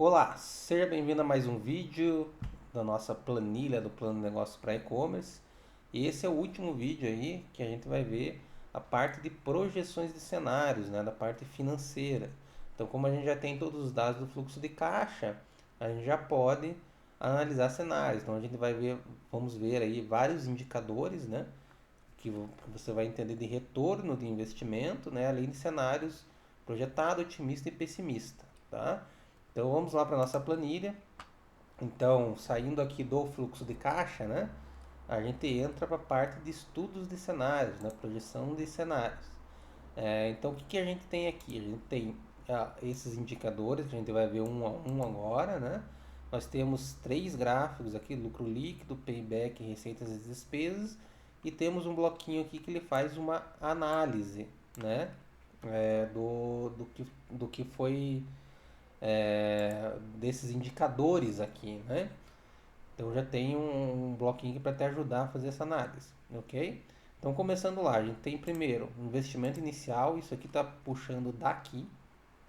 Olá, seja bem-vindo a mais um vídeo da nossa planilha do plano de negócios para e-commerce. Esse é o último vídeo aí que a gente vai ver a parte de projeções de cenários, né, da parte financeira. Então, como a gente já tem todos os dados do fluxo de caixa, a gente já pode analisar cenários. Então, a gente vai ver, vamos ver aí vários indicadores, né, que você vai entender de retorno de investimento, né, além de cenários projetado, otimista e pessimista, tá? Então vamos lá para a nossa planilha. Então, saindo aqui do fluxo de caixa, né, a gente entra para a parte de estudos de cenários, né, projeção de cenários. Então, o que, que a gente tem aqui? A gente tem esses indicadores, a gente vai ver um a um agora, né? Nós temos três gráficos aqui, lucro líquido, payback, receitas e despesas, e temos um bloquinho aqui que ele faz uma análise, né? Do que foi desses indicadores aqui, né? Então já tem um bloquinho para te ajudar a fazer essa análise, ok? Então começando lá, a gente tem primeiro investimento inicial, isso aqui está puxando daqui,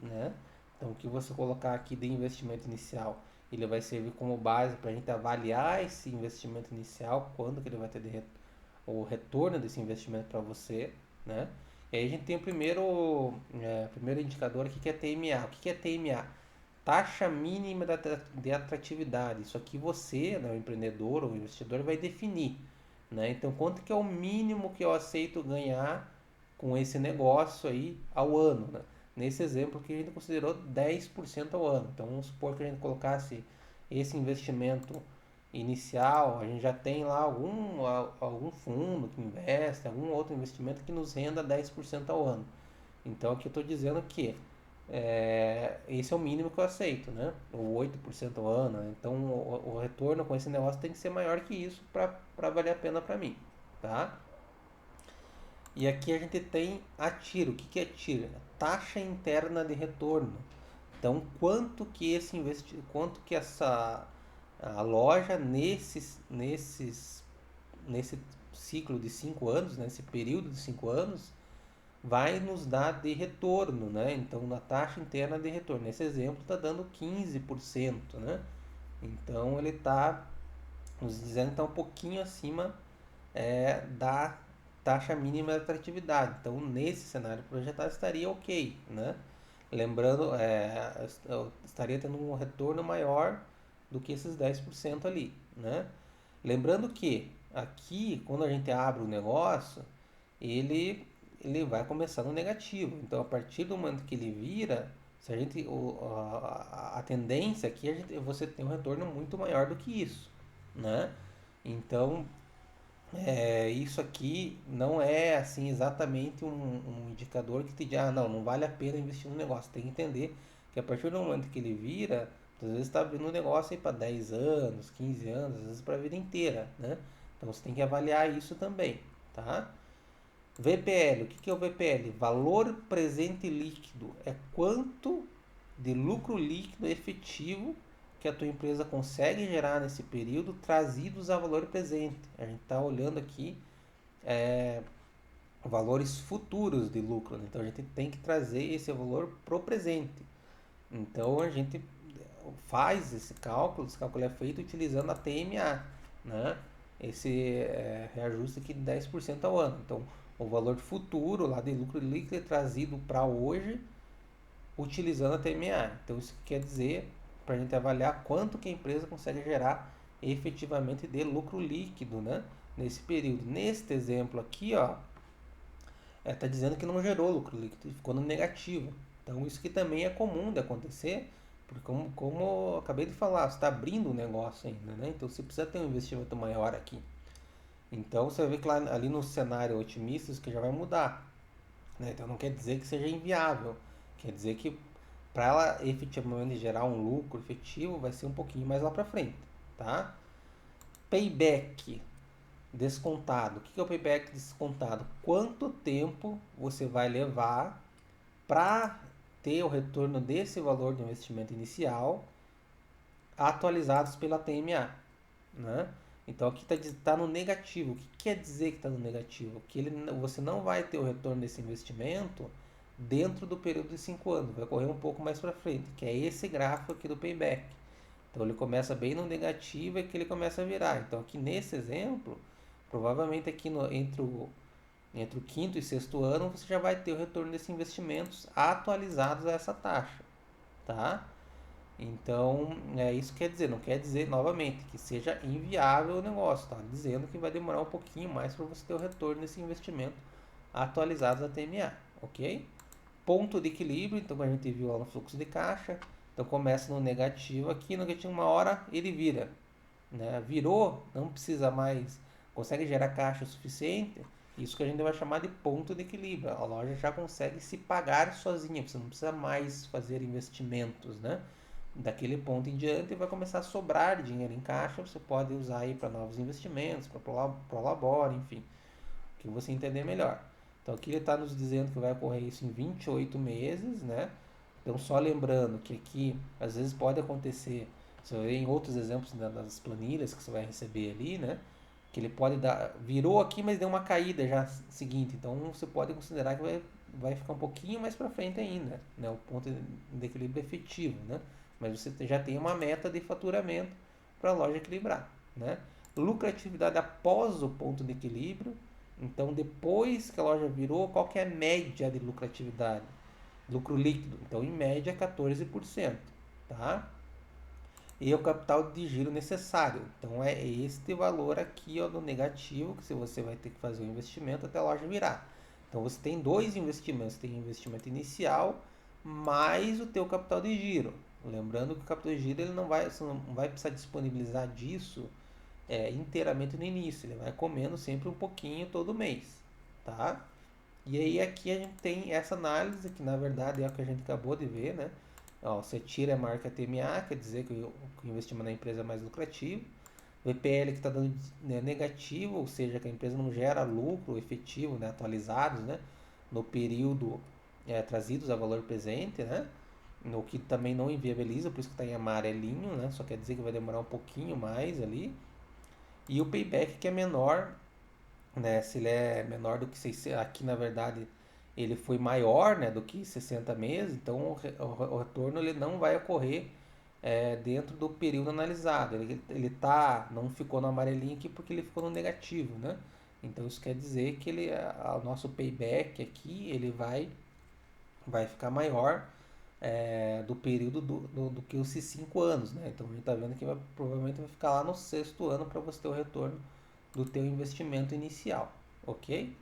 né? Então o que você colocar aqui de investimento inicial, ele vai servir como base para a gente avaliar esse investimento inicial, quando que ele vai ter o retorno desse investimento para você, né? E aí a gente tem o primeiro indicador aqui que é TMA. O que é TMA? Taxa mínima de atratividade. Isso aqui você, né, o empreendedor ou o investidor, vai definir, né? Então, quanto que é o mínimo que eu aceito ganhar com esse negócio aí ao ano, né? Nesse exemplo que a gente considerou 10% ao ano. Então, vamos supor que a gente colocasse esse investimento inicial, a gente já tem lá algum fundo que investe, algum outro investimento que nos renda 10% ao ano. Então, aqui eu estou dizendo que esse é o mínimo que eu aceito, né? Ou 8% ao ano, né? Então o retorno com esse negócio tem que ser maior que isso para valer a pena para mim, tá? E aqui a gente tem a TIR. O que, que é TIR? Taxa interna de retorno. Então quanto que essa a loja nesse ciclo de 5 anos, nesse período de 5 anos, vai nos dar de retorno, né? Então, na taxa interna de retorno. Nesse exemplo, está dando 15%, né? Então, ele está nos dizendo que está um pouquinho acima da taxa mínima de atratividade. Então, nesse cenário projetado, estaria ok, né? Lembrando, eu estaria tendo um retorno maior do que esses 10% ali, né? Lembrando que aqui, quando a gente abre o negócio, ele, ele vai começar no negativo. Então, a partir do momento que ele vira, se a gente, a tendência aqui é você ter um retorno muito maior do que isso, né? Então, isso aqui não é assim exatamente um indicador que te diz, não vale a pena investir no negócio. Tem que entender que a partir do momento que ele vira, às vezes está abrindo um negócio aí para 10 anos, 15 anos, às vezes para a vida inteira, né? Então você tem que avaliar isso também, tá? VPL, o que que é o VPL? Valor presente líquido. É quanto de lucro líquido efetivo que a tua empresa consegue gerar nesse período trazidos a valor presente. A gente está olhando aqui valores futuros de lucro, né? Então a gente tem que trazer esse valor pro presente. Então a gente faz esse cálculo é feito utilizando a TMA, né? Esse reajuste aqui de 10% ao ano. Então o valor futuro lá de lucro líquido é trazido para hoje utilizando a TMA. Então isso quer dizer para a gente avaliar quanto que a empresa consegue gerar efetivamente de lucro líquido, né? Nesse período. Neste exemplo aqui, ó, está dizendo que não gerou lucro líquido, ficou no negativo. Então isso que também é comum de acontecer, porque como eu acabei de falar, você está abrindo um negócio ainda, né? Então você precisa ter um investimento maior aqui. Então você vê que lá, ali no cenário otimista isso que já vai mudar, né? Então não quer dizer que seja inviável, quer dizer que para ela efetivamente gerar um lucro efetivo vai ser um pouquinho mais lá para frente, tá? Payback descontado. O que é o payback descontado? Quanto tempo você vai levar para ter o retorno desse valor de investimento inicial atualizados pela TMA, né? Então aqui está no negativo. O que quer dizer que está no negativo? Que você não vai ter o retorno desse investimento dentro do período de 5 anos, vai ocorrer um pouco mais para frente, que é esse gráfico aqui do payback. Então ele começa bem no negativo e que ele começa a virar. Então aqui nesse exemplo, provavelmente aqui entre o quinto e sexto ano você já vai ter o retorno desses investimentos atualizados a essa taxa, tá? Então, isso quer dizer, não quer dizer novamente que seja inviável o negócio, tá? Dizendo que vai demorar um pouquinho mais para você ter o retorno desse investimento atualizado da TMA, ok? Ponto de equilíbrio, então como a gente viu lá no fluxo de caixa, então começa no negativo aqui, no negativo uma hora ele vira, né? Virou, não precisa mais, consegue gerar caixa o suficiente, isso que a gente vai chamar de ponto de equilíbrio. A loja já consegue se pagar sozinha, você não precisa mais fazer investimentos, né? Daquele ponto em diante vai começar a sobrar dinheiro em caixa, você pode usar aí para novos investimentos, para prolabore, enfim, que você entender melhor. Então aqui ele está nos dizendo que vai ocorrer isso em 28 meses, né? Então só lembrando que aqui às vezes pode acontecer, você vai ver em outros exemplos, né, das planilhas que você vai receber ali, né? Que ele pode dar, virou aqui, mas deu uma caída já seguinte, então você pode considerar que vai ficar um pouquinho mais para frente ainda, né? O ponto de equilíbrio efetivo, né? Mas você já tem uma meta de faturamento para a loja equilibrar, né? Lucratividade após o ponto de equilíbrio, então depois que a loja virou, qual que é a média de lucratividade? Lucro líquido, então em média 14%, tá? E o capital de giro necessário. Então é este valor aqui, ó, do negativo, que se você vai ter que fazer o investimento até a loja virar. Então você tem dois investimentos, tem o investimento inicial mais o teu capital de giro. Lembrando que o capital de giro ele não vai, você não vai precisar disponibilizar disso inteiramente no início, ele vai comendo sempre um pouquinho todo mês, tá? E aí aqui a gente tem essa análise que na verdade é o que a gente acabou de ver, né? Ó, você tira a marca TMA, quer dizer que o investimento na empresa é mais lucrativo. VPL que está dando, né, negativo, ou seja, que a empresa não gera lucro efetivo, né, atualizados, né, no período trazidos a valor presente, né? O que também não inviabiliza, por isso que está em amarelinho, né? Só quer dizer que vai demorar um pouquinho mais ali. E o payback que é menor, né? Se ele é menor do que 600, aqui na verdade ele foi maior, né, do que 60 meses, então o retorno ele não vai ocorrer dentro do período analisado. Ele não ficou no amarelinho aqui porque ele ficou no negativo, né? Então isso quer dizer que o nosso payback aqui ele vai ficar maior do período do que os 5 anos, né? Então a gente está vendo que provavelmente vai ficar lá no sexto ano para você ter o retorno do teu investimento inicial, ok?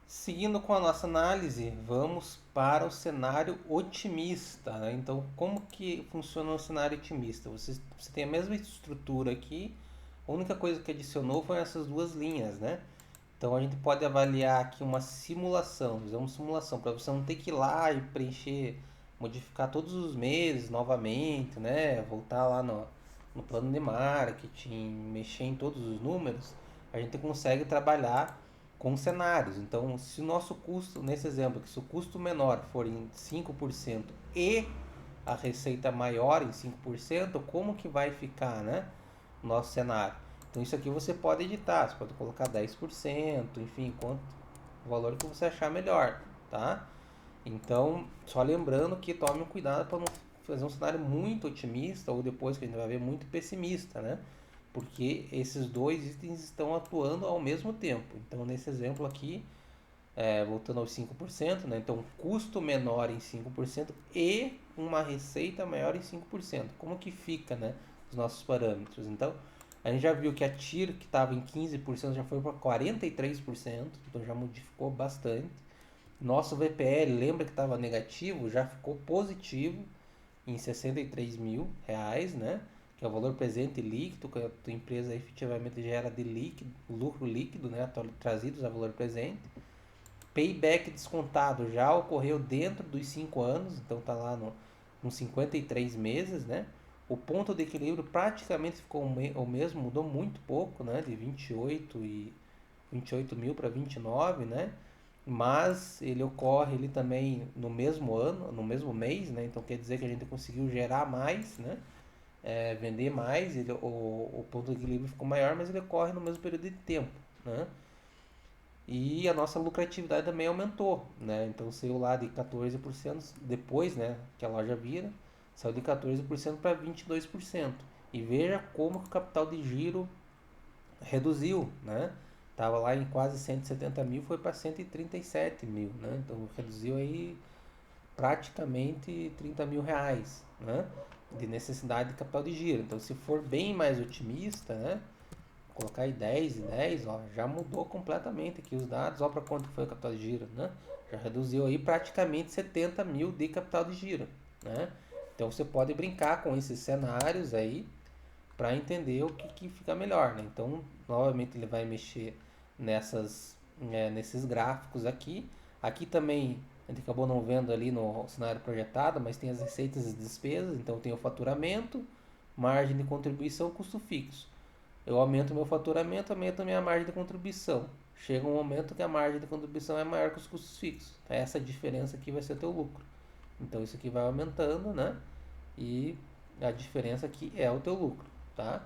Seguindo com a nossa análise, vamos para o cenário otimista, né? Então, como que funciona o cenário otimista? Você tem a mesma estrutura aqui, a única coisa que adicionou foi essas duas linhas, né? Então, a gente pode avaliar aqui uma simulação, fazer uma simulação, para você não ter que ir lá e preencher, modificar todos os meses novamente, né? Voltar lá no plano de marketing, mexer em todos os números, a gente consegue trabalhar com cenários. Então, se o nosso custo, nesse exemplo, que se o custo menor for em 5% e a receita maior em 5%, como que vai ficar, né, o nosso cenário? Então, isso aqui você pode editar, você pode colocar 10%, enfim, o valor que você achar melhor, tá? Então, só lembrando que tome cuidado para não fazer um cenário muito otimista ou depois que a gente vai ver muito pessimista, né? Porque esses dois itens estão atuando ao mesmo tempo. Então, nesse exemplo aqui, voltando aos 5%, né? Então, custo menor em 5% e uma receita maior em 5%. Como que fica, né, os nossos parâmetros? Então, a gente já viu que a TIR, que estava em 15%, já foi para 43%, então já modificou bastante. Nosso VPL, lembra que estava negativo, já ficou positivo em 63 mil reais, né? Que é o valor presente líquido que a tua empresa efetivamente gera de líquido, lucro líquido, né? Trazidos a valor presente. Payback descontado já ocorreu dentro dos 5 anos, então está lá nos 53 meses, né? O ponto de equilíbrio praticamente ficou o mesmo, mudou muito pouco, né? De 28 mil para 29, né? Mas ele ocorre ele também no mesmo ano, no mesmo mês, né? Então quer dizer que a gente conseguiu gerar mais, né? Vender mais, o ponto de equilíbrio ficou maior, mas ele ocorre no mesmo período de tempo, né? e a nossa lucratividade também aumentou, né? Então saiu lá de 14% depois, né, que a loja vira, saiu de 14% para 22%. E veja como que o capital de giro reduziu, né? Tava lá em quase 170 mil, foi para 137 mil, né? Então reduziu aí praticamente 30 mil reais, né? De necessidade de capital de giro. Então, se for bem mais otimista, né? Colocar aí 10 e 10, ó, já mudou completamente aqui os dados. Ó, para quanto foi o capital de giro, né? Já reduziu aí praticamente 70 mil de capital de giro, né? Então, você pode brincar com esses cenários aí para entender o que fica melhor, né? Então, novamente ele vai mexer nesses gráficos aqui. Aqui também a gente acabou não vendo ali no cenário projetado, mas tem as receitas e despesas. Então, tem o faturamento, margem de contribuição, custo fixo. Eu aumento meu faturamento, aumento a minha margem de contribuição. Chega um momento que a margem de contribuição é maior que os custos fixos. Essa diferença aqui vai ser teu lucro. Então, isso aqui vai aumentando, né? E a diferença aqui é o teu lucro, tá?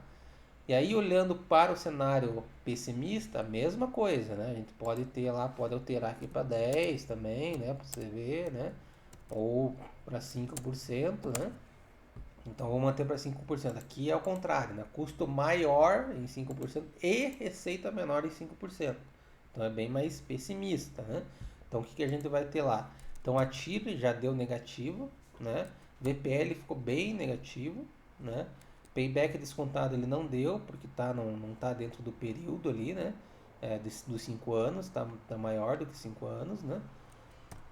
E aí, olhando para o cenário pessimista, a mesma coisa, né? A gente pode ter lá, pode alterar aqui para 10 também, né? Para você ver, né? Ou para 5%, né? Então, vou manter para 5%. Aqui é o contrário, né? Custo maior em 5% e receita menor em 5%. Então, é bem mais pessimista, né? Então, o que a gente vai ter lá? Então, a TIR já deu negativo, né? VPL ficou bem negativo, né? Payback descontado ele não deu, porque não tá dentro do período ali, né? Dos 5 anos, tá maior do que 5 anos, né?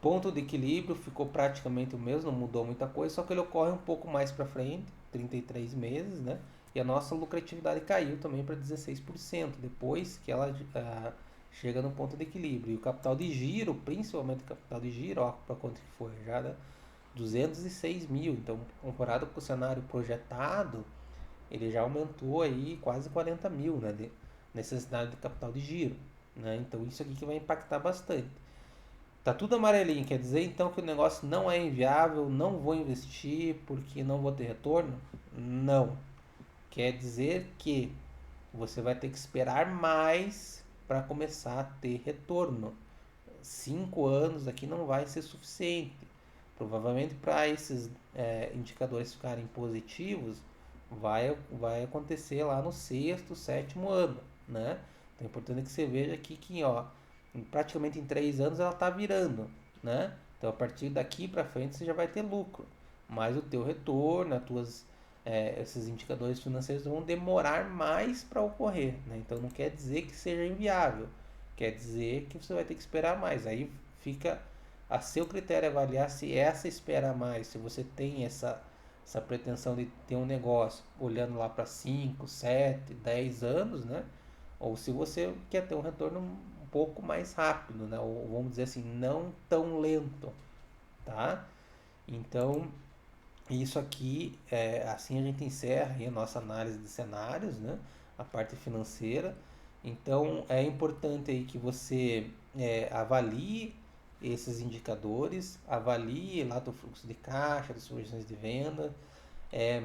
Ponto de equilíbrio ficou praticamente o mesmo, não mudou muita coisa, só que ele ocorre um pouco mais para frente, 33 meses, né? E a nossa lucratividade caiu também para 16%, depois que ela chega no ponto de equilíbrio. E o capital de giro, principalmente o capital de giro, ó, para quanto que foi, já dá 206 mil. Então, comparado com o cenário projetado, ele já aumentou aí quase 40 mil, né, de necessidade de capital de giro, né? Então, isso aqui que vai impactar bastante. Tá tudo amarelinho, quer dizer então que o negócio não é inviável, não vou investir porque não vou ter retorno? Não. Quer dizer que você vai ter que esperar mais para começar a ter retorno. 5 anos aqui não vai ser suficiente. Provavelmente para esses indicadores ficarem positivos, vai acontecer lá no sexto, sétimo ano, né? Então é importante que você veja aqui que, ó, praticamente em 3 anos ela está virando, né? Então a partir daqui para frente você já vai ter lucro, mas o teu retorno, esses indicadores financeiros vão demorar mais para ocorrer, né? Então não quer dizer que seja inviável, quer dizer que você vai ter que esperar mais. Aí fica a seu critério avaliar se essa espera mais, se você tem essa pretensão de ter um negócio olhando lá para 5, 7, 10 anos, né? Ou se você quer ter um retorno um pouco mais rápido, né? Ou vamos dizer assim, não tão lento, tá? Então, isso aqui, assim a gente encerra aí a nossa análise de cenários, né? A parte financeira. Então, é importante aí que você avalie esses indicadores, avalie lá do fluxo de caixa, das projeções de venda,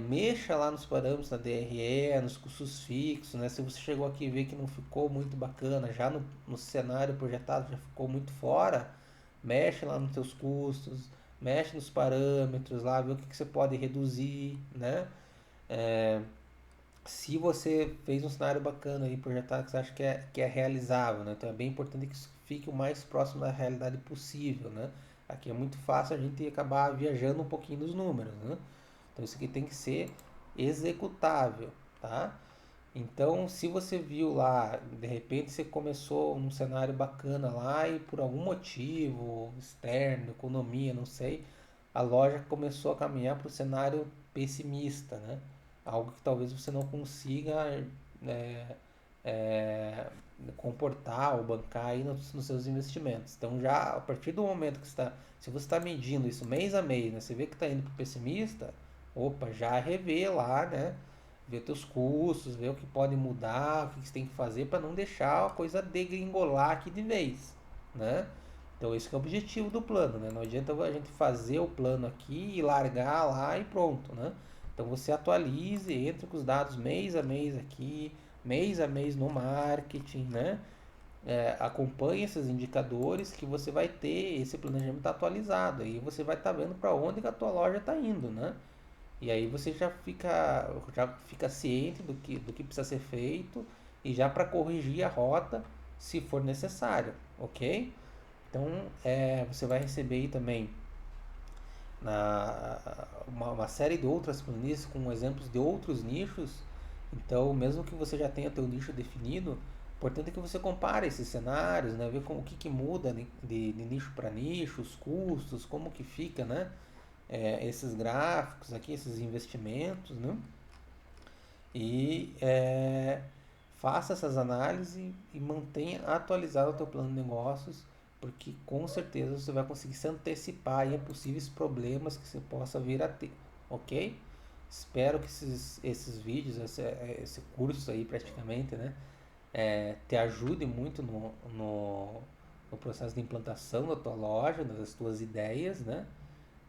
mexa lá nos parâmetros da DRE, nos custos fixos, né? Se você chegou aqui e vê que não ficou muito bacana, já no cenário projetado já ficou muito fora, mexe lá nos seus custos, mexe nos parâmetros lá, vê o que você pode reduzir, né? É, Se você fez um cenário bacana aí projetado que você acha que é realizável, né? Então é bem importante que isso fique o mais próximo da realidade possível, né? Aqui é muito fácil a gente acabar viajando um pouquinho nos números, né? Então isso aqui tem que ser executável, tá? Então, se você viu lá, de repente você começou num cenário bacana lá e por algum motivo externo, economia, não sei, a loja começou a caminhar para o cenário pessimista, né? Algo que talvez você não consiga é, é, comportar ou bancar aí nos seus investimentos. Então, já a partir do momento que se você está medindo isso mês a mês, né? Você vê que está indo para o pessimista, opa, já revê lá, né? Ver teus custos, ver o que pode mudar, o que você tem que fazer para não deixar a coisa degringolar aqui de vez, né? Então esse é o objetivo do plano, né? Não adianta a gente fazer o plano aqui e largar lá e pronto, né? Então você atualize, entre com os dados mês a mês aqui, mês a mês no marketing, né? acompanhe esses indicadores que você vai ter esse planejamento atualizado. Aí você vai estar vendo para onde que a tua loja está indo, né? E aí você já fica ciente do que precisa ser feito e já para corrigir a rota se for necessário, ok? Então você vai receber aí também uma série de outras planilhas com exemplos de outros nichos. Então, mesmo que você já tenha teu nicho definido, o importante é que você compare esses cenários, né? Ver como, o que, que muda de nicho para nicho, os custos, como que fica, né? Esses gráficos aqui, esses investimentos, né? E faça essas análises e mantenha atualizado o teu plano de negócios, porque com certeza você vai conseguir se antecipar aí a possíveis problemas que você possa vir a ter, ok? Espero que esses vídeos, esse curso aí praticamente, né, te ajude muito no processo de implantação da tua loja, das tuas ideias, né?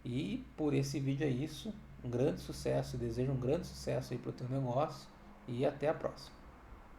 E por esse vídeo é isso. Um grande sucesso, desejo um grande sucesso aí para o teu negócio e até a próxima.